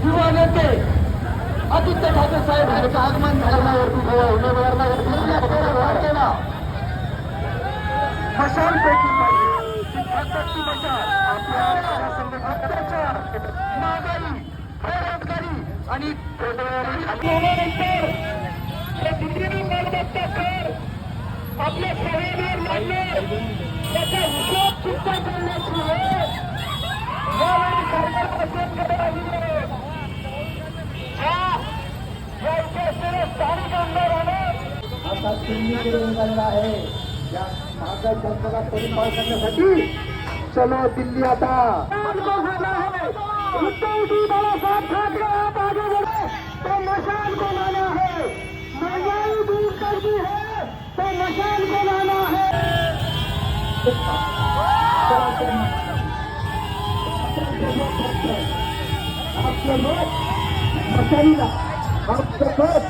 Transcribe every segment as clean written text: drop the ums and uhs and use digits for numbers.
युवा नेते आदित्य ठाकरे साहेब यांचं आगमन झाल्यावरती उमेदवारांना केला मशालपैकी पाहिजे मशाल आपल्या अत्याचार महागाई बेरोजगारी आणि आपल्या सगळ्यांवर मांडणार त्याचा हिशोब सुद्धा करण्याची वेळ यावेळी सरकार प्रशासनाकडे आली आहे. या इथे असलेल्या स्थानिक आमदारांना आता तुम्ही करून झालेला आहे. या महागाई जनतेला परिपाळ करण्यासाठी चलो दिल्ली आता उद्धव जी बाळासाहेब ठाकरे आप आगे बढ़े तो मशाल को लाना है. महंगाई दूर करनी है तो मशाल को लाना है. आपलं मत मशालीला आपलं मत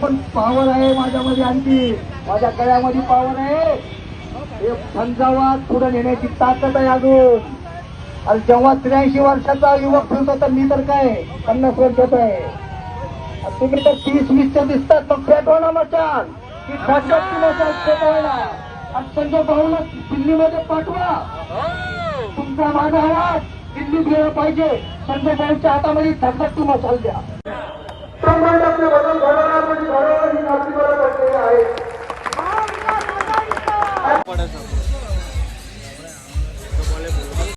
पण पावर आहे माझ्यामध्ये, आणखी माझ्या गळ्यामध्ये पावर आहे. हे झंझावात पुढे नेण्याची ताकद आहे अजून. आणि जेव्हा 83 वर्षाचा युवक फिरतो तर मी तर काय 50 वर्षाचा आहे. तुम्ही तर 30-20 दिसतात. मग पेटवा ना मचाल की ठसक मचाल पेटवायला. आणि संजय भाऊला दिल्लीमध्ये पाठवा. तुमचा माझा आवाज दिल्लीत गेला पाहिजे. संजय भाऊच्या हातामध्ये ठसक मचाल द्या. आपले बदल घडवणार म्हणजे घडवणार ही नागरिकाला पडलेली आहे.